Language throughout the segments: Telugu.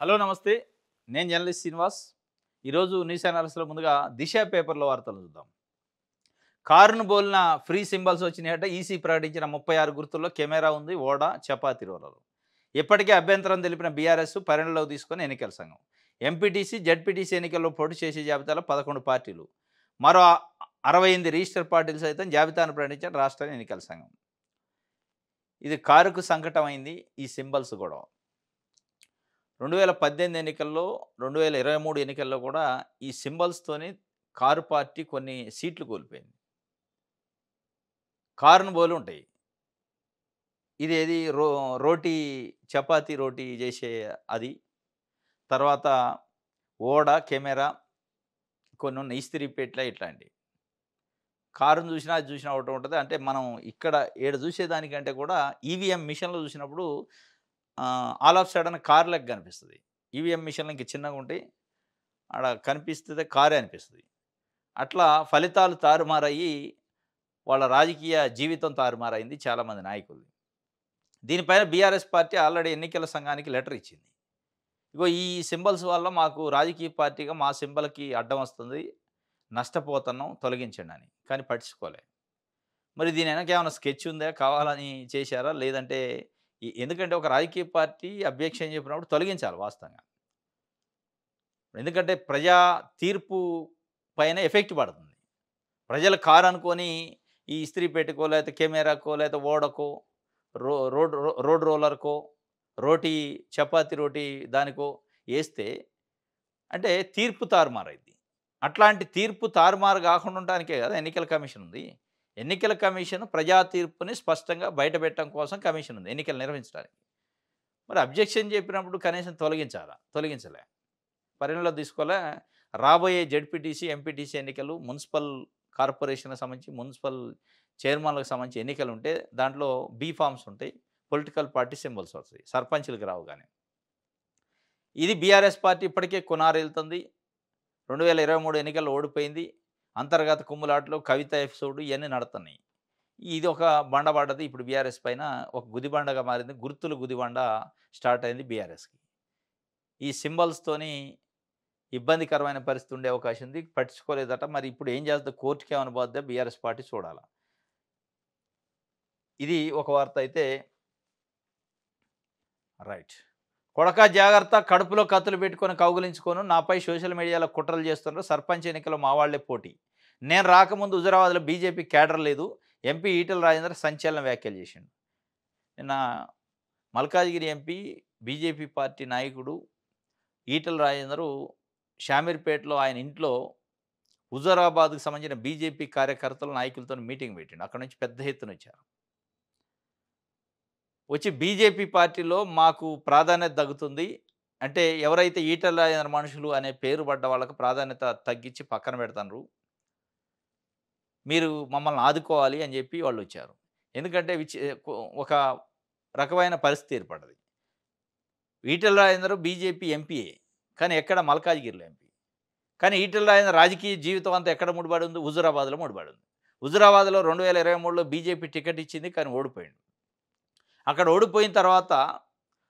హలో నమస్తే. నేను జర్నలిస్ట్ శ్రీనివాస్. ఈరోజు న్యూస్ అనాలిసిస్‌లో ముందుగా దిశ పేపర్‌లో వార్తలు చూద్దాం. కారును బోలిన ఫ్రీ సింబల్స్ వచ్చినాయట. ఈసీ ప్రకటించిన 36 గుర్తుల్లో కెమెరా ఉంది, ఓడ, చపాతీ రోలరు. ఇప్పటికే అభ్యంతరం తెలిపిన బీఆర్ఎస్ పరిగణలోకి తీసుకొని ఎన్నికల సంఘం. ఎంపీటీసీ, జడ్పీటీసీ ఎన్నికల్లో పోటీ చేసే జాబితాలో 11 పార్టీలు. మరో 68 రిజిస్టర్ పార్టీలు సైతం జాబితాను ప్రకటించిన రాష్ట్ర ఎన్నికల సంఘం. ఇది కారుకు సంకటమైంది ఈ సింబల్స్ గొడవ. 2018 ఎన్నికల్లో, 2023 ఎన్నికల్లో కూడా ఈ సింబల్స్‌తోని కారు పార్టీ కొన్ని సీట్లు కోల్పోయింది. కారును పోలి ఉంటాయి. ఇదేది రోటీ చపాతీ రోటీ చేసే అది. తర్వాత ఓడ, కెమెరా కొన్నున్నాయి. ఇస్త్రీ పెట్టెల ఇట్లాంటివి. కారుని చూసినా, అది చూసినా ఒకటే ఉంటది. అంటే మనం ఇక్కడ ఈడ చూసేదానికంటే కూడా ఈవీఎం మిషన్‌లో చూసినప్పుడు ఆల్ ఆఫ్ సడెన్ కార్ లెక్క కనిపిస్తది. ఈవీఎం మిషన్‌లు ఇంక చిన్నగుంటాయి. ఆడ కనిపిస్తదే కారే అనిపిస్తది. అట్లా ఫలితాలు తారుమారయ్యి, వాళ్ళ రాజకీయ జీవితం తారుమారైంది చాలామంది నాయకులది. దీనిపైన బీఆర్ఎస్ పార్టీ ఆల్రెడీ ఎన్నికల సంఘానికి లెటర్ ఇచ్చింది. ఇగో ఈ సింబల్స్ వల్ల మాకు రాజకీయ పార్టీగా మా సింబల్‌కి అడ్డం వస్తుంది. నష్టపోతున్నాం, తొలగించండి అని. కానీ పట్టించుకోలే. మరి దీని వెనక ఏమైనా స్కెచ్ ఉందా? కావాలని చేశారా? లేదంటే ఎందుకంటే ఒక రాజకీయ పార్టీ అబ్జెక్షన్ చెప్పినప్పుడు తొలగించాలి వాస్తవంగా. ఎందుకంటే ప్రజా తీర్పు పైన ఎఫెక్ట్ పడుతుంది. ప్రజలు కారు అనుకోని ఈ ఇస్త్రీ పెట్టెకో, లేకపోతే కెమెరాకో, లేకపోతే ఓడకో, రోడ్ రోలర్‌కో, రోటీ చపాతీ రోటీ దానికో ఏస్తే అంటే తీర్పు తారుమారైద్ది. అట్లాంటి తీర్పు తారుమారు గాకుండా ఉండటానికే గదా ఎన్నికల కమిషన్ ఉంది. ఎన్నికల కమిషన్ ప్రజా తీర్పుని స్పష్టంగా బయటపెట్టడం కోసం కమిషన్ ఉంది ఎన్నికలు నిర్వహించడానికి. మరి అబ్జెక్షన్ చెప్పినప్పుడు కనీసం తొలగించాలా? తొలగించలే. పరిగణలోకి తీసుకోలే. రాబోయే జడ్పీటీసీ, ఎంపీటీసీ ఎన్నికలు, మున్సిపల్ కార్పొరేషన్‌కి సంబంధించి, మున్సిపల్ చైర్మన్‌లకు సంబంధించి ఎన్నికలుంటే దాంట్లో బీ ఫార్మ్స్ ఉంటాయి. పొలిటికల్ పార్టీ సింబల్స్ వస్తాయి. సర్పంచులకి రావు గానీ. ఇది బీఆర్ఎస్ పార్టీ ఇప్పటికే కొనారెళ్తుంది. 2023 ఎన్నికల్లో ఓడిపోయింది. అంతర్గత కుమ్ములాటలు, కవిత ఎపిసోడ్ ఇయన్నీ నడుతున్నాయి. ఇది ఒక బండ పడ్డది. ఇప్పుడు బీఆర్ఎస్ పైన ఒక గుదిబండగా మారింది. గుర్తుల గుదిబండ స్టార్ట్ అయింది బీఆర్ఎస్‌కి. ఈ సింబల్స్‌తోని ఇబ్బందికరమైన పరిస్థితి ఉండే అవకాశం ఉంది. పట్టించుకోలేదట. మరి ఇప్పుడు ఏం చేస్తదో కోర్టుకేమన్నా పోద్దా బీఆర్ఎస్ పార్టీ చూడాల. ఇది ఒక వార్త అయితే రైట్. కొడకా జాగ్రత్త, కడుపులో కత్తులు పెట్టుకొని కౌగిలించుకోను, నాపై సోషల్ మీడియాలో కుట్రలు చేస్తున్నారు. సర్పంచ్ ఎన్నికల్లో మా వాళ్ళే పోటీ. నేను రాకముందు హుజురాబాద్‌లో బీజేపీ క్యాడర్ లేదు. ఎంపీ ఈటెల రాజేందర్ సంచలన వ్యాఖ్యలు చేసిండు. నిన్న మల్కాజ్గిరి ఎంపీ, బీజేపీ పార్టీ నాయకుడు ఈటెల రాజేందరు షామీర్పేటలో ఆయన ఇంట్లో హుజురాబాద్‌కు సంబంధించిన బీజేపీ కార్యకర్తలు, నాయకులతోని మీటింగ్ పెట్టిండు. అక్కడి నుంచి పెద్ద ఎత్తున వచ్చారు. వచ్చి బీజేపీ పార్టీలో మాకు ప్రాధాన్యత తగ్గుతుంది. అంటే ఎవరైతే ఈటెల రాజేందర్ మనుషులు అనే పేరు పడ్డ వాళ్ళకి ప్రాధాన్యత తగ్గించి పక్కన పెడతాండ్రు. మీరు మమ్మల్ని ఆదుకోవాలి అని చెప్పి వాళ్ళొచ్చారు. ఎందుకంటే ఒక రకమైన పరిస్థితి ఏర్పడ్డది. ఈటెల రాజేందర్ బీజేపీ ఎంపీయే. కానీ ఎక్కడ మల్కాజ్గిరిలో ఎంపీ. కానీ ఈటెల రాజేందర్ రాజకీయ జీవితం అంతా ఎక్కడ ముడిపడి ఉంది? హుజురాబాద్‌లో ముడిపడి ఉంది. హుజురాబాద్‌లో 2023లో బీజేపీ టికెట్ ఇచ్చింది. కానీ ఓడిపోయిండు. అక్కడ ఓడిపోయిన తర్వాత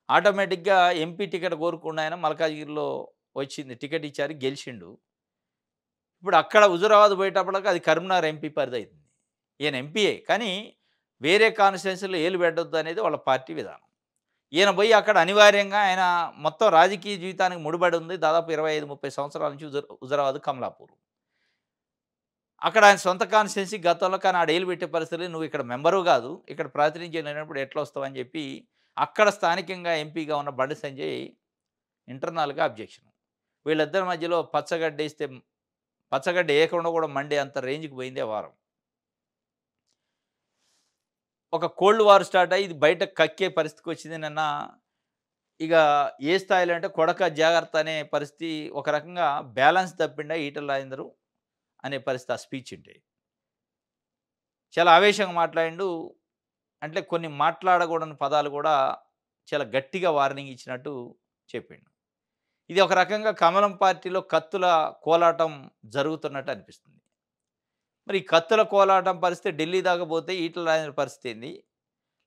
ఆటోమేటిక్‌గా ఎంపీ టికెట్ కోరుకున్న ఆయన మల్కాజ్గిరిలో వచ్చింది. టికెట్ ఇచ్చారు, గెలిచిండు. ఇప్పుడు అక్కడ హుజురాబాద్ పోయేటప్పటికి అది కరీంనగర్ ఎంపీ పరిధి. ఈయన ఎంపీయే. కానీ వేరే కాన్స్టిట్యుయెన్సీలో ఏలు పెట్టొద్దు అనేది వాళ్ళ పార్టీ విధానం. ఈయన పోయి అక్కడ అనివార్యంగా ఆయన మొత్తం రాజకీయ జీవితానికి ముడిపడి ఉంది. దాదాపు 25, 30 సంవత్సరాల నుంచి హుజురాబాద్, కమలాపూర్. అక్కడ ఆయన సొంత కాన్స్టిట్యుయెన్సీ గతంలో. కానీ ఆడ ఏలు పెట్టే పరిస్థితులు నువ్వు ఇక్కడ మెంబరు కాదు. ఇక్కడ ప్రాతినిధ్యం లేనప్పుడు ఎట్లా వస్తావని చెప్పి అక్కడ స్థానికంగా ఎంపీగా ఉన్న బండి సంజయ్ ఇంటర్నల్‌గా అబ్జెక్షన్. వీళ్ళిద్దరి మధ్యలో పచ్చగడ్డ ఏయకుండా కూడా మండే అంత రేంజ్‌కి పోయింది ఆ వారం. ఒక కోల్డ్ వార్ స్టార్ట్ అయ్యి ఇది బయట కక్కే పరిస్థితికి వచ్చింది. నిన్న ఇక ఏ స్థాయిలో అంటే కొడక జాగ్రత్త అనే పరిస్థితి, ఒక రకంగా బ్యాలెన్స్ తప్పిండా ఈటెల రాజేందరు అనే పరిస్థితి ఆ స్పీచ్ ఉంటే. చాలా ఆవేశంగా మాట్లాడిండు. అంటే కొన్ని మాట్లాడకూడని పదాలు కూడా చాలా గట్టిగా వార్నింగ్ ఇచ్చినట్టు చెప్పిండు. ఇది ఒక రకంగా కమలం పార్టీలో కత్తుల కోలాటం జరుగుతున్నట్టు అనిపిస్తుంది. మరి ఈ కత్తుల కోలాటం పరిస్థితి ఢిల్లీ దాకా పోతే ఈటెల రాజేందర్ పరిస్థితి ఏంది?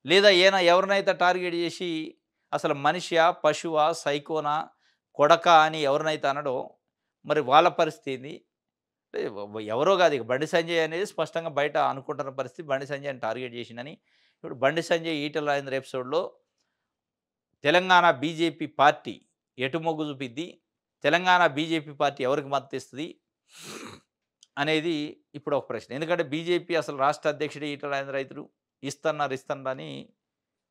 లేదా ఈయన ఎవరినైతే టార్గెట్ చేసి అసలు మనిషా, పశువా, సైకోనా, కొడక అని ఎవరినైతే అనడో మరి వాళ్ళ పరిస్థితి ఏంది? అంటే ఎవరో కాదు, ఇక బండి సంజయ్ అనేది స్పష్టంగా బయట అనుకుంటున్న పరిస్థితి. బండి సంజయ్‌ని టార్గెట్ చేసిండని. ఇప్పుడు బండి సంజయ్, ఈటెల రాజేందర్ ఎపిసోడ్‌లో తెలంగాణ బీజేపీ పార్టీ ఎటు మొగ్గు చూపిద్ది? తెలంగాణ బీజేపీ పార్టీ ఎవరికి మద్దతిస్తది? అనేది ఇప్పుడు ఒక ప్రశ్న. ఎందుకంటే బీజేపీ అసలు రాష్ట్ర అధ్యక్షుడు ఈటెల రాజేందర్ రైతులు ఇస్తన్నారని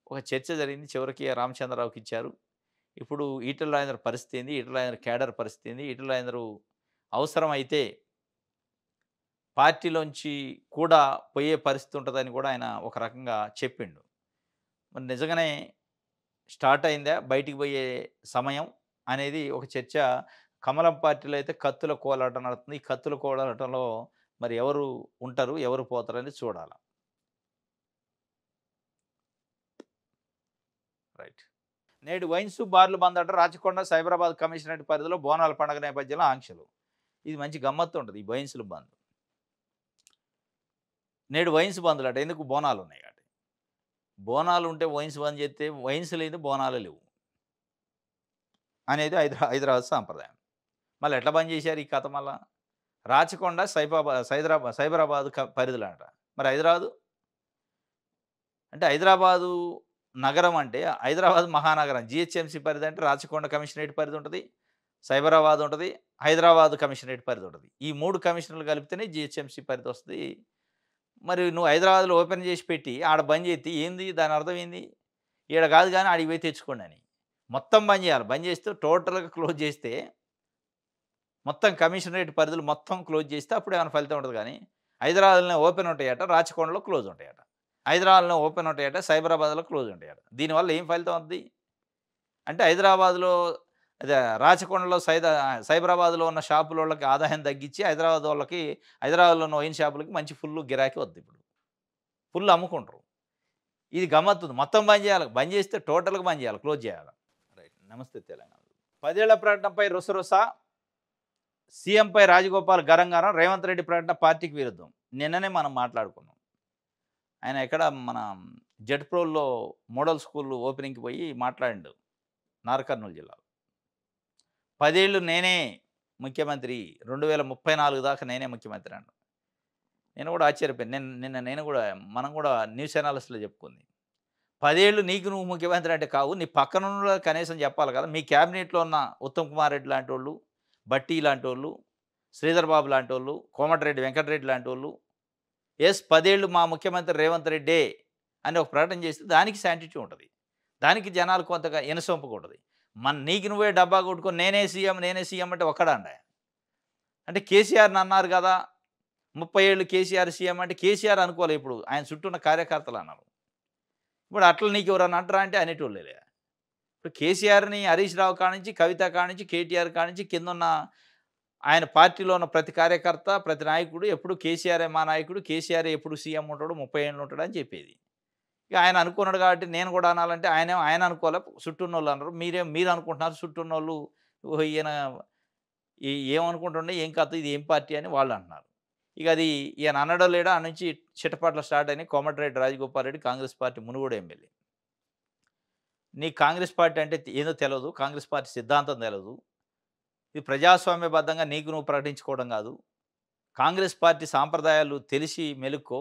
ఒక చర్చ జరిగింది. చివరికి రామచంద్రరావుకి ఇచ్చారు. ఇప్పుడు ఈటెల రాజేందర్ పరిస్థితి ఏంది? ఈటెల రాజేందర్ క్యాడర్ పరిస్థితి ఏంది? ఈటెల రాజేందర్ అవసరమైతే పార్టీలోంచి కూడా పోయే పరిస్థితి ఉంటదని కూడా ఆయన ఒక రకంగా చెప్పిండు. మరి నిజంగానే స్టార్ట్ అయిందా బయటికి పోయే సమయం అనేది ఒక చర్చ. కమలం పార్టీలో అయితే కత్తుల కోలాటం నడుస్తుంది. ఈ కత్తుల కోలాటంలో మరి ఎవరు ఉంటారు? ఎవరు పోతారనేది చూడాల. రైట్. నేడు వైన్స్, బార్లు బంద్ అంట. రాచకొండ, సైబరాబాద్ కమిషనరేట్ పరిధిలో బోనాల పండుగ నేపథ్యంలో ఆంక్షలు. ఇది మంచి గమ్మత్తు ఉంటది ఈ వైన్స్‌ల బంద్. నేడు వైన్స్ బందులట. ఎందుకు? బోనాలున్నాయి కాబట్టి. బోనాలుంటే వైన్స్ బంద్ చేస్తే వైన్స్ లేదు, బోనాలు లేవు అనేది హైదరాబాద్ సాంప్రదాయం. మళ్ళీ ఎట్లా బంద్ చేశారు ఈ కథ మళ్ళా? రాచకొండ, సైబరాబాద్ పరిధిలో అట. మరి హైదరాబాదు? అంటే హైదరాబాదు నగరం అంటే హైదరాబాద్ మహానగరం. జీహెచ్ఎంసీ పరిధి అంటే రాచకొండ కమిషనరేట్ పరిధి ఉంటది. సైబరాబాద్ ఉంటది. హైదరాబాద్ కమిషనరేట్ పరిధి ఉంటది. ఈ 3 కమిషనర్లు కలిపితేనే జీహెచ్ఎంసీ పరిధి వస్తది. మరి నువ్వు హైదరాబాద్‌లో ఓపెన్ చేసి పెట్టి ఆడ బంద్ చేస్తే ఏంది? దాని అర్థం ఏంది? ఈడ కాదు గానీ ఆడికి పోయి తెచ్చుకోండి అని. మొత్తం బంద్ చేయాలి. బంద్ చేస్తే టోటల్‌గా క్లోజ్ చేస్తే, మొత్తం కమిషనరేట్ పరిధులు మొత్తం క్లోజ్ చేస్తే అప్పుడు ఏమైనా ఫలితం ఉంటది గానీ, హైదరాబాద్‌లోనే ఓపెన్ ఉంటాయట, రాచకొండలో క్లోజ్ ఉంటాయట. హైదరాబాద్‌లో ఓపెన్ ఉంటాయట, సైబరాబాద్‌లో క్లోజ్ ఉంటాయట. దీనివల్ల ఏం ఫలితం అవుద్ది? అంటే హైదరాబాద్‌లో అదే రాచకొండలో సైబరాబాద్‌లో ఉన్న షాపులోళ్ళకి ఆదాయం తగ్గించి హైదరాబాద్‌లో ఉన్న వైన్ షాపులకి మంచి ఫుల్ గిరాకీ వద్ది ఇప్పుడు. ఫుల్ అమ్ముకుంటారు. ఇది గమ్మత్తుంది. మొత్తం బంద్ చేయాలి. బంద్ చేస్తే టోటల్‌గా బంద్ చేయాలి. క్లోజ్ చేయాలి. రైట్. నమస్తే తెలంగాణ. 10 ఏళ్ల ప్రకటనపై రుసరుస. సీఎంపై రాజగోపాల్ గరంగారం. రేవంత్ రెడ్డి ప్రకటన పార్టీకి విరుద్ధం. నిన్ననే మనం మాట్లాడుకున్నాం. ఆయన ఎక్కడ మన జెడ్‌ప్రోల్లో మోడల్ స్కూల్ ఓపెనింగ్‌కి పోయి మాట్లాడిండు. నాగర్ జిల్లాలో. 10 ఏళ్ళు నేనే ముఖ్యమంత్రి. 2034 దాకా నేనే ముఖ్యమంత్రి అన్నాడు. నేను కూడా ఆశ్చర్యపోయాను. నేను కూడా మనం కూడా న్యూస్ అనాలిసిస్‌లో చెప్పుకుంది. 10 ఏళ్ళు నీకు నువ్వు ముఖ్యమంత్రి అంటే కావు. నీ పక్కనున్నోళ్ళకి కనీసం చెప్పాలి కదా! మీ క్యాబినెట్‌లో ఉన్న ఉత్తమ్ కుమార్ రెడ్డి లాంటోళ్ళు, భట్టి లాంటోళ్ళు, శ్రీధర్ బాబు లాంటోళ్ళు, కోమటిరెడ్డి వెంకటరెడ్డి లాంటోళ్ళు 10 ఏళ్ళు మా ముఖ్యమంత్రి రేవంత్ రెడ్డే అని ఒక ప్రకటన చేస్తే దానికి శాంటిటీ ఉంటది. దానికి జనాలు కొంతగా ఇనసొంపుకుంటది. నీకు నువ్వే డబ్బా కొట్టుకొని నేనే సీఎం అంటే ఒక్కడాండా? అంటే కేసీఆర్‌ని అన్నారు కదా! 30 ఏళ్ళు కేసీఆర్ సీఎం అంటే కేసీఆర్ అనుకోలే ఇప్పుడు. ఆయన చుట్టూ ఉన్న కార్యకర్తలు అన్నారు. ఇప్పుడు అట్లా నీకెవరన్నా అంటారా అంటే అనేటోళ్ళేలే. ఇప్పుడు కేసీఆర్‌ని హరీష్ రావు కానించి, కవిత కానించి, కేటీఆర్ కానించి కిందున్న ఆయన పార్టీలో ఉన్న ప్రతి కార్యకర్త, ప్రతి నాయకుడు ఎప్పుడు కేసీఆరే మా నాయకుడు, కేసీఆరే ఎప్పుడు సీఎం ఉంటాడు, 30 ఏళ్ళు ఉంటాడని చెప్పేది. ఇక ఆయన అనుకున్నాడు కాబట్టి నేను కూడా అనాలంటే ఆయన అనుకోలే, చుట్టూన్నోళ్ళు అన్నారు. మీరు అనుకుంటున్నారు చుట్టూన్నోళ్ళు ఓహో! ఈయన ఏమనుకుంటుండే, ఏం కథ, ఇది ఏం పార్టీ అని వాళ్ళు అంటున్నారు. ఇక అది ఈయన అనడో లేడో ఆ నుంచి చిటపటలు స్టార్ట్ అయినాయి. Komatireddy Rajagopal Reddy Congress party Munugode MLA. నీకు కాంగ్రెస్ పార్టీ అంటే ఏదో తెలవదు. కాంగ్రెస్ పార్టీ సిద్ధాంతం తెలవదు. ఇది ప్రజాస్వామ్యబద్ధంగా నీకు నువ్వు ప్రకటించుకోవడం కాదు. కాంగ్రెస్ పార్టీ సాంప్రదాయాలు తెలిసి మెలుక్కో.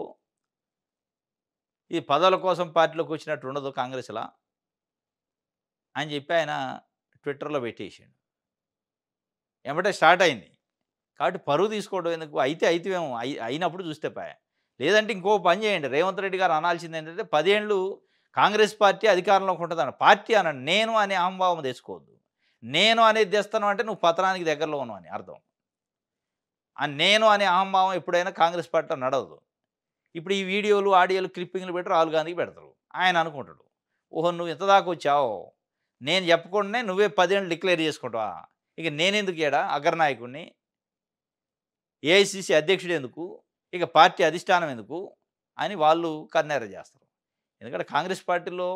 ఈ పదవుల కోసం పార్టీలోకి వచ్చినట్టు ఉండదు కాంగ్రెస్‌లా అని చెప్పి ఆయన ట్విట్టర్‌లో పెట్టేసిండు. ఎమ్మటే స్టార్ట్ అయింది. కాబట్టి పరువు తీసుకోవడం ఎందుకు? అయితేమో అయినప్పుడు చూస్తే పాయె. లేదంటే ఇంకో పని చేయండి. రేవంత్ రెడ్డి గారు అనాల్సింది ఏంటంటే 10 ఏళ్ళు కాంగ్రెస్ పార్టీ అధికారంలోకి ఉంటదన్న. పార్టీ అనండి. నేను అనే అహంభావం తెచ్చుకోవద్దు. నేను అనేది తెస్తున్నావు అంటే నువ్వు పతనానికి దగ్గరలో ఉన్నావు అని అర్థం. ఆ నేను అనే అహంభావం ఎప్పుడైనా కాంగ్రెస్ పార్టీలో నడవదు. ఇప్పుడు ఈ వీడియోలు, ఆడియోలు, క్లిప్పింగ్‌లు పెట్టి రాహుల్ గాంధీకి పెడతారు. ఆయన అనుకుంటాడు. ఓహో! నువ్వు ఇంత దాకా వచ్చావు. నేను చెప్పకుండానే నువ్వే 10 ఏళ్ళు డిక్లేర్ చేసుకుంటావా? ఇక నేనెందుకు ఈడ అగ్రనాయకుడిని? ఏఐసీసీ అధ్యక్షుడు ఎందుకు? ఇక పార్టీ అధిష్టానం ఎందుకు? అని వాళ్ళు కన్నెర్ర చేస్తారు. ఎందుకంటే కాంగ్రెస్ పార్టీలో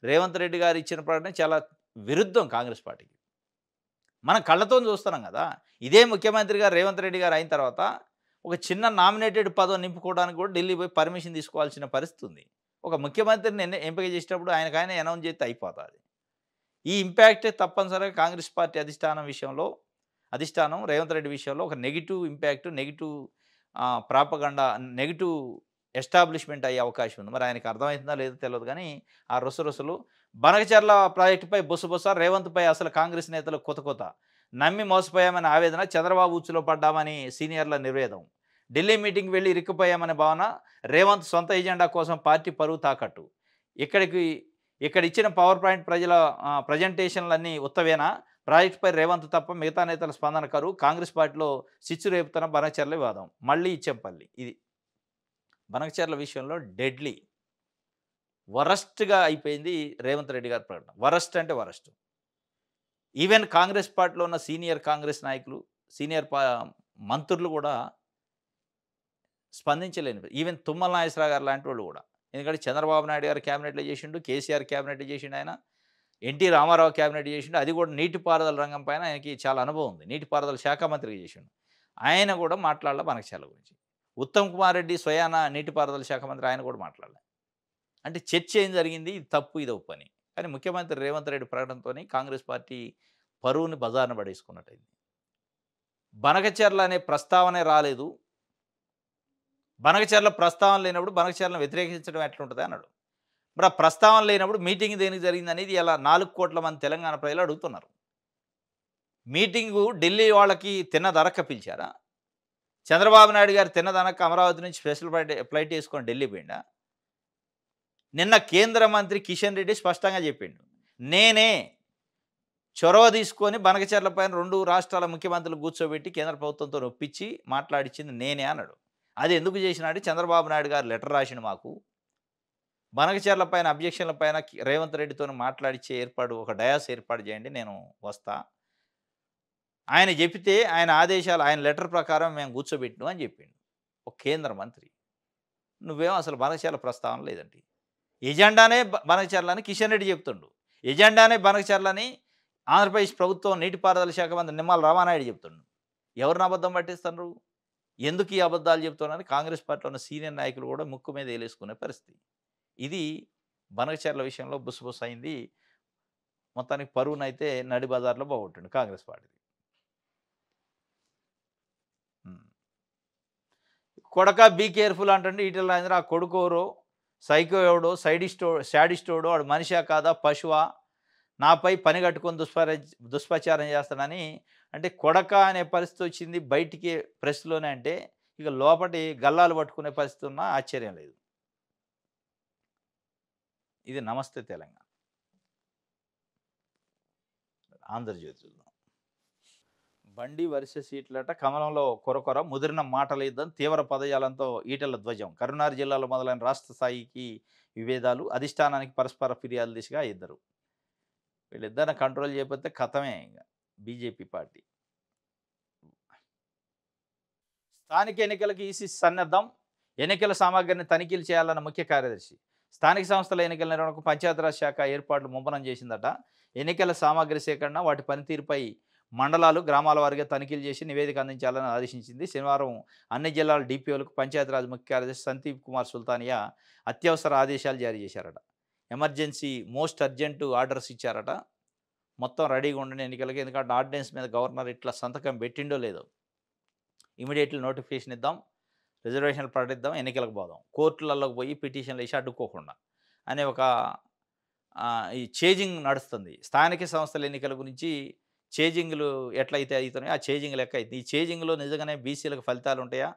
రేవంత్ రెడ్డి గారు ఇచ్చిన ప్రకటన చాలా విరుద్ధం కాంగ్రెస్ పార్టీకి. మనం కళ్ళతోని చూస్తున్నాం కదా! ఇదే ముఖ్యమంత్రిగా రేవంత్ రెడ్డి గారు అయిన తర్వాత ఒక చిన్న నామినేటెడ్ పదవి నింపుకోవడానికి కూడా ఢిల్లీ పోయి పర్మిషన్ తీసుకోవాల్సిన పరిస్థితి ఉంది. ఒక ముఖ్యమంత్రిని ఎంపిక చేసేటప్పుడు ఆయనకాయన అనౌన్స్ చేస్తే అయిపోతది. ఈ ఇంపాక్టే తప్పనిసరిగా కాంగ్రెస్ పార్టీ అధిష్టానం రేవంత్ రెడ్డి విషయంలో ఒక negative impact, negative propaganda, negative establishment అయ్యే అవకాశం ఉంది. మరి ఆయనకి అర్థమవుతుందో లేదో తెలియదు కానీ, ఆ రుసరుసలు బనకచర్ల ప్రాజెక్టుపై బుసబుస, రేవంత్‌పై అసలు కాంగ్రెస్ నేతలు కొత. నమ్మి మోసపోయామని ఆవేదన, చంద్రబాబు ఉచ్చులో పడ్డామని సీనియర్ల నిర్వేదం. ఢిల్లీ మీటింగ్‌కి వెళ్లి ఇరుక్కుపోయామనే భావన, రేవంత్ సొంత ఎజెండా కోసం పార్టీ పరువు తాకట్టు. ఇక్కడికి ఇక్కడ ఇచ్చిన పవర్ పాయింట్ ప్రజెంటేషన్‌లన్నీ ఉత్తవేనా? ప్రాజెక్టుపై రేవంత్ తప్ప మిగతా నేతల స్పందన కరువు. కాంగ్రెస్ పార్టీలో చిచ్చు రేపుతున్న బనకచర్ల వివాదం. మళ్ళీ ఇచ్చెంపల్లి. ఇది బనకచర్ల విషయంలో డెడ్లీ వరస్ట్‌గా అయిపోయింది రేవంత్ రెడ్డి గారి ప్రకటన. వరస్ట్ అంటే వరస్ట్. ఈవెన్ కాంగ్రెస్ పార్టీలో ఉన్న సీనియర్ కాంగ్రెస్ నాయకులు, సీనియర్ మంత్రులు కూడా స్పందించలేని, ఈవెన్ తుమ్మల నాగేశ్వరరావు గారు లాంటి వాళ్ళు కూడా. ఎందుకంటే చంద్రబాబు నాయుడు గారు క్యాబినెట్‌లో చేసిండు, కేసీఆర్ క్యాబినెట్ చేసిండు ఆయన, ఎన్టీ రామారావు క్యాబినెట్ చేసిండు. అది కూడా నీటిపారుదల రంగం పైన ఆయనకి చాలా అనుభవం ఉంది. నీటిపారుదల శాఖ మంత్రిగా చేసిండు. ఆయన కూడా మాట్లాడలే బనకచర్ల గురించి. ఉత్తమ్ కుమార్ రెడ్డి స్వయాన నీటిపారుదల శాఖ మంత్రి, ఆయన కూడా మాట్లాడలే. అంటే చర్చ ఏం జరిగింది? ఇది తప్పు, ఇది ఒప్పు అని. కానీ ముఖ్యమంత్రి రేవంత్ రెడ్డి ప్రకటనతోని కాంగ్రెస్ పార్టీ పరువుని బజారున పడేసుకున్నట్టయింది. బనకచర్ల అనే ప్రస్తావనే రాలేదు. బనకచర్ల ప్రస్తావన లేనప్పుడు బనకచర్లను వ్యతిరేకించడం ఎట్లుంటది అన్నాడు. మరి ఆ ప్రస్తావన లేనప్పుడు మీటింగ్ దేనికి జరిగిందనేది ఇలా 4 కోట్ల మంది తెలంగాణ ప్రజలు అడుగుతున్నారు. మీటింగు ఢిల్లీ వాళ్ళకి తిన్నదరక్క పిలిచారా? చంద్రబాబు నాయుడు గారు తిన్నదనక అమరావతి నుంచి స్పెషల్ ఫ్లైట్ వేసుకొని ఢిల్లీ పోయిండా? నిన్న కేంద్ర మంత్రి కిషన్ రెడ్డి స్పష్టంగా చెప్పిండు. నేనే చొరవ తీసుకొని బనకచర్ల పైన 2 రాష్ట్రాల ముఖ్యమంత్రులు కూర్చోబెట్టి కేంద్ర ప్రభుత్వంతో ఒప్పించి మాట్లాడిచ్చింది నేనే అన్నాడు. అది ఎందుకు చేసినాడు? చంద్రబాబు నాయుడు గారు లెటర్ రాసిండు మాకు. బనకచర్ల పైన అబ్జెక్షన్ల పైన రేవంత్ రెడ్డితోని మాట్లాడిచ్చే ఒక డయాస్ ఏర్పాటు చేయండి, నేను వస్తా. ఆయన చెబితే ఆయన ఆదేశాలు, ఆయన లెటర్ ప్రకారం మేము కూర్చోబెట్టినాం అని చెప్పిండు ఒక కేంద్ర మంత్రి. నువ్వేమో అసలు బనకచర్ల ప్రస్తావన లేదండి. ఎజెండానే బనకచర్లని కిషన్ రెడ్డి చెప్తుండు. ఎజెండానే బనకచర్లని ఆంధ్రప్రదేశ్ ప్రభుత్వం నీటిపారుదల శాఖ మంత్రి నిమ్మల రామానాయుడు చెప్తుండు. ఎవరిని అబద్ధం పట్టిస్తున్నారు? ఎందుకు ఈ అబద్ధాలు చెప్తున్నారని కాంగ్రెస్ పార్టీలో ఉన్న సీనియర్ నాయకులు కూడా ముక్కు మీద ఏలేసుకునే పరిస్థితి. ఇది బనకచర్ల విషయంలో బుసబుస అయింది. మొత్తానికి పరువునైతే నడి బజార్లో పోగొట్టిండు కాంగ్రెస్ పార్టీది. కొడక బీ కేర్ఫుల్ అంటుండే ఈటెల రాజేంద్ర. ఆ కొడుకోరో సైకో ఎవడో శాడిస్టోడో వాడు మనిషా కాదా పశువా, నాపై పని కట్టుకొని దుష్ప్రచారం చేస్తాడని. అంటే కొడక అనే పరిస్థితి వచ్చింది బయటికి ప్రెస్లోనే, అంటే ఇక లోపటి గల్లాలు పట్టుకునే పరిస్థితి ఉన్నా ఆశ్చర్యం లేదు. ఇది నమస్తే తెలంగాణ. ఆంధ్రజ్యోతి చూద్దాం. బండి వరుస సీట్లట, కమలంలో కొరకొర, ముదిరిన మాటల యుద్ధం, తీవ్ర పదజాలంతో ఈటెల ధ్వజం. కరీంనగర్ జిల్లాలో మొదలైన రాష్ట్ర స్థాయికి విభేదాలు, అధిష్టానానికి పరస్పర ఫిర్యాదుల దిశగా ఇద్దరు. వీళ్ళిద్దరిని కంట్రోల్ చేయకపోతే కథమే ఇంకా బీజేపీ పార్టీ. స్థానిక ఎన్నికలకు ఈసీ సన్నద్ధం, ఎన్నికల సామగ్రిని తనిఖీలు చేయాలన్న ముఖ్య కార్యదర్శి. స్థానిక సంస్థల ఎన్నికల నిర్వహణకు పంచాయతీరాజ్ శాఖ ఏర్పాట్లు ముమ్మరం చేసిందట. ఎన్నికల సామగ్రి సేకరణ, వాటి పనితీరుపై మండలాలు, గ్రామాల వారీగా తనిఖీలు చేసి నివేదిక అందించాలని ఆదేశించింది. శనివారం అన్ని జిల్లాల డిపిఓలకు పంచాయతీరాజ్ ముఖ్య కార్యదర్శి సందీప్ కుమార్ సుల్తానియా అత్యవసర ఆదేశాలు జారీ చేశారట. ఎమర్జెన్సీ మోస్ట్ అర్జెంటు ఆర్డర్స్ ఇచ్చారట. మొత్తం రెడీగా ఉండండి ఎన్నికలకి, ఎందుకంటే ఆర్డినెన్స్ మీద గవర్నర్ ఇట్లా సంతకం పెట్టిండో లేదో, ఇమీడియట్లీ నోటిఫికేషన్ ఇద్దాం, రిజర్వేషన్లు ప్రకటిద్దాం, ఎన్నికలకు పోదాం, కోర్టులలోకి పోయి పిటిషన్లు వేసి అడ్డుకోకుండా అనే ఒక ఈ చేజింగ్ నడుస్తుంది. స్థానిక సంస్థల ఎన్నికల గురించి చేజింగ్లు ఎట్లయితే అవుతున్నాయో ఆ చేజింగ్ లెక్క అవుతుంది. ఈ చేజింగ్లో నిజంగానే బీసీలకు ఫలితాలు ఉంటాయా,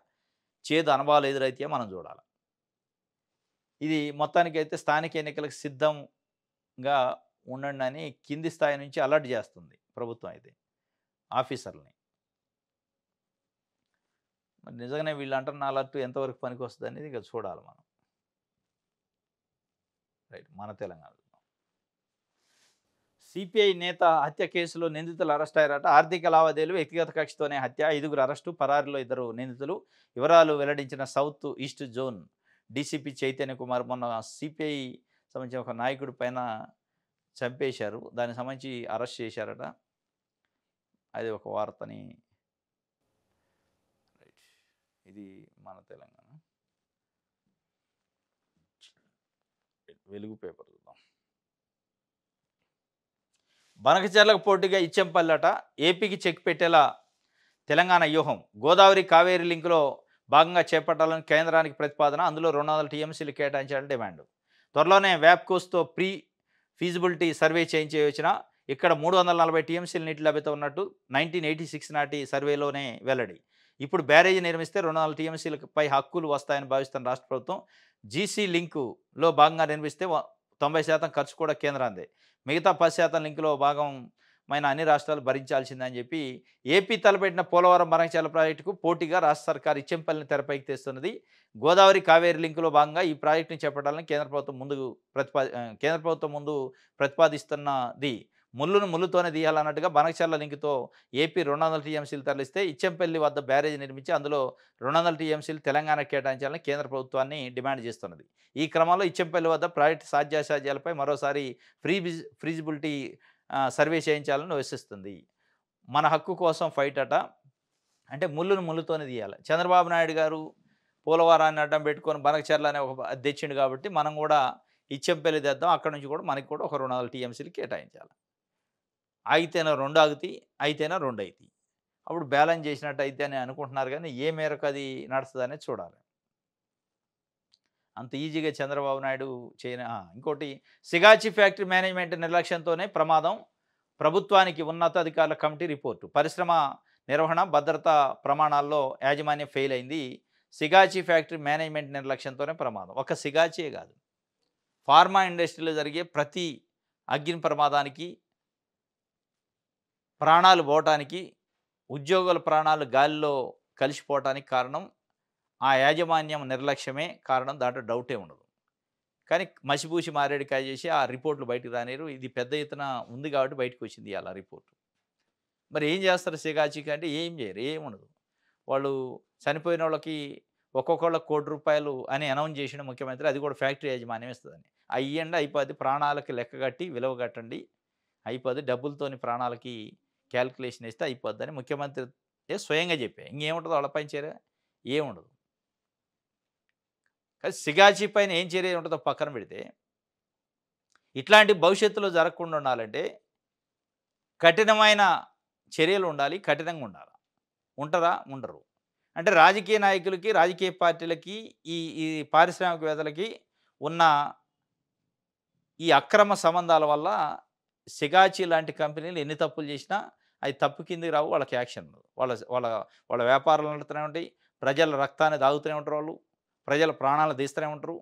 చేదు అనుభవాలు ఎదురైతాయా మనం చూడాలి. ఇది మొత్తానికైతే స్థానిక ఎన్నికలకు సిద్ధంగా ఉండండి అని కింది స్థాయి నుంచి అలర్ట్ చేస్తుంది ప్రభుత్వం అయితే ఆఫీసర్లని. మరి నిజంగానే వీళ్ళు అంటున్న అలర్ట్ ఎంతవరకు పనికి వస్తుంది అనేది ఇక చూడాలి మనం. రైట్, మన తెలంగాణ. సిపిఐ నేత హత్య కేసులో నిందితులు అరెస్ట్ అయ్యారట. ఆర్థిక లావాదేవీలు, వ్యక్తిగత కక్షతోనే హత్య, 5గురు అరెస్టు, పరారీలో 2 నిందితులు. వివరాలు వెల్లడించిన south east zone DCP Chaitanya Kumar. మొన్న సిపిఐ సంబంధించిన ఒక నాయకుడి పైన చంపేశారు, దానికి సంబంధించి అరెస్ట్ చేశారట. అది ఒక వార్తని. రైట్, ఇది మన తెలంగాణ. వెలుగు పేపర్ చూద్దాం. బనకచెర్లకు పోటీగా ఇచ్చెంపల్లట ఏపీకి చెక్ పెట్టేలా తెలంగాణ వ్యూహం. గోదావరి కావేరీ లింకులో భాగంగా చేపట్టాలని కేంద్రానికి ప్రతిపాదన. అందులో 200 టీఎంసీలు కేటాయించాలని డిమాండ్. త్వరలోనే వ్యాప్కోస్తో ప్రీ ఫీజిబిలిటీ సర్వే చేయించే యోచన. ఇక్కడ 340 టీఎంసీల నీటి లభ్యత ఉన్నట్టు 1986 నాటి సర్వేలోనే వెల్లడి. ఇప్పుడు బ్యారేజీ నిర్మిస్తే 200 టీఎంసీలపై హక్కులు వస్తాయని భావిస్తున్న రాష్ట్ర ప్రభుత్వం. జీసీ లింకులో భాగంగా నిర్మిస్తే 90% ఖర్చు కూడా కేంద్రాందే. మిగతా 10% లింకులో భాగమైన అన్ని రాష్ట్రాలు భరించాల్సిందని చెప్పి ఏపీ తలపెట్టిన పోలవరం బనకచెర్ల ప్రాజెక్టుకు పోటీగా రాష్ట్ర సర్కార్ ఇచ్చెంపల్లిని తెరపైకి తెస్తున్నది. గోదావరి కావేరీ లింకులో భాగంగా ఈ ప్రాజెక్టుని చేపట్టాలని కేంద్ర ప్రభుత్వం ముందు ప్రతిపాదిస్తున్నది. ముళ్ళును ముళ్ళుతోనే తీయాలన్నట్టుగా బనకచెర్ల లింకుతో ఏపీ 200 టీఎంసీలు తరలిస్తే ఇచ్చెంపల్లి వద్ద బ్యారేజీ నిర్మించి అందులో 200 టీఎంసీలు తెలంగాణకు కేటాయించాలని కేంద్ర ప్రభుత్వాన్ని డిమాండ్ చేస్తున్నది. ఈ క్రమంలో ఇచ్చెంపల్లి వద్ద ప్రాజెక్టు సాధ్యాసాధ్యాలపై మరోసారి ఫీజిబిలిటీ సర్వే చేయించాలని యోచిస్తుంది. మన హక్కు కోసం ఫైట్ అట. అంటే ముళ్ళును ముళ్ళుతోనే తీయాలి. చంద్రబాబు నాయుడు గారు పోలవరాన్ని అడ్డం పెట్టుకొని బనకచెర్ల అనే ఒక తెచ్చిండు కాబట్టి మనం కూడా ఇచ్చెంపల్లి తెద్దాం. అక్కడ నుంచి కూడా మనకి కూడా ఒక 200 టీఎంసీలు కేటాయించాలి. ఆగితేనే 2 ఆగుతాయి, అయితేనే 2 అవుతాయి. అప్పుడు బ్యాలెన్స్ చేసినట్టు అయితే అని అనుకుంటున్నారు కానీ ఏ మేరకు అది నడుస్తుంది అనేది చూడాలి. అంత ఈజీగా చంద్రబాబు నాయుడు ఇంకోటి సిగాచి ఫ్యాక్టరీ మేనేజ్మెంట్ నిర్లక్ష్యంతోనే ప్రమాదం. ప్రభుత్వానికి ఉన్నతాధికారుల కమిటీ రిపోర్టు. పరిశ్రమ నిర్వహణ భద్రతా ప్రమాణాల్లో యాజమాన్యం ఫెయిల్ అయింది. సిగాచి ఫ్యాక్టరీ మేనేజ్మెంట్ నిర్లక్ష్యంతోనే ప్రమాదం. ఒక సిగాచియే కాదు, ఫార్మా ఇండస్ట్రీలో జరిగే ప్రతి అగ్ని ప్రమాదానికి, ప్రాణాలు పోవటానికి, ఉద్యోగుల ప్రాణాలు గాలిలో కలిసిపోవటానికి కారణం ఆ యాజమాన్యం నిర్లక్ష్యమే కారణం. దాంట్లో డౌటే ఉండదు. కానీ మసిపూసి మారేడుకాయ చేసి ఆ రిపోర్ట్లు బయటకు రానిరు. ఇది పెద్ద ఎత్తున ఉంది కాబట్టి బయటకు వచ్చింది అలా రిపోర్టు. మరి ఏం చేస్తారు సిగాచికి అంటే ఏం చేయరు, ఏముండదు. వాళ్ళు చనిపోయిన వాళ్ళకి ఒక్కొక్కళ్ళకి ₹1,00,00,000 అని అనౌన్స్ చేసిన ముఖ్యమంత్రి. అది కూడా ఫ్యాక్టరీ యాజమాన్యం ఇస్తుందని. అయ్యండి అయిపోద్ది, ప్రాణాలకి లెక్క కట్టి విలువ కట్టండి, అయిపోద్ది, డబ్బులతోని ప్రాణాలకి క్యాల్కులేషన్ ఇస్తే అయిపోద్దని ముఖ్యమంత్రి స్వయంగా చెప్పారు. ఇంకేముంటుంది వాళ్ళ పైన చర్య? ఏముండదు. కానీ సిగాచి పైన ఏం చర్య ఉంటుందో పక్కన పెడితే, ఇట్లాంటి భవిష్యత్తులో జరగకుండా ఉండాలంటే కఠినమైన చర్యలు ఉండాలి, కఠినంగా ఉండాలి. ఉంటారా? ఉండరు. అంటే రాజకీయ నాయకులకి, రాజకీయ పార్టీలకి, ఈ ఈ పారిశ్రామికవేత్తలకి ఉన్న ఈ అక్రమ సంబంధాల వల్ల సిగాచి లాంటి కంపెనీలు ఎన్ని తప్పులు చేసినా అవి తప్పు కిందకి రావు. వాళ్ళకి యాక్షన్ ఉండదు. వాళ్ళ వాళ్ళ వాళ్ళ వ్యాపారాలు నడుతూనే ఉంటాయి. ప్రజల రక్తాన్ని తాగుతూనే ఉంటారు. వాళ్ళు ప్రజల ప్రాణాలు తీస్తూనే ఉంటారు.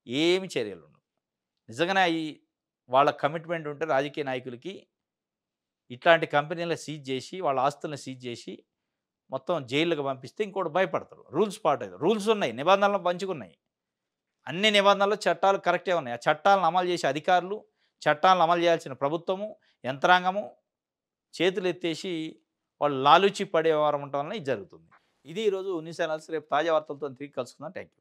ఏమి చర్యలు ఉండవు. నిజంగానే వాళ్ళ కమిట్మెంట్ ఉంటే రాజకీయ నాయకులకి ఇట్లాంటి కంపెనీలను సీజ్ చేసి, వాళ్ళ ఆస్తులను సీజ్ చేసి మొత్తం జైళ్ళకు పంపిస్తే ఇంకోటి భయపడతారు. రూల్స్ అవుతాయి. రూల్స్ ఉన్నాయి, నిబంధనలు పంచుకున్నాయి. అన్ని నిబంధనలు, చట్టాలు కరెక్టే ఉన్నాయి. ఆ చట్టాలను అమలు చేసే అధికారులు, చట్టాలను అమలు చేయాల్సిన ప్రభుత్వము, యంత్రాంగము చేతులు ఎత్తేసి వాళ్ళు లాలూచి పడే వ్యవహారం ఉండటం వలన ఇది జరుగుతుంది. ఇది ఈరోజు న్యూస్ అనాలిసిస్. రేపు తాజా వార్తలతో తిరిగి కలుసుకుందాం. Thank you.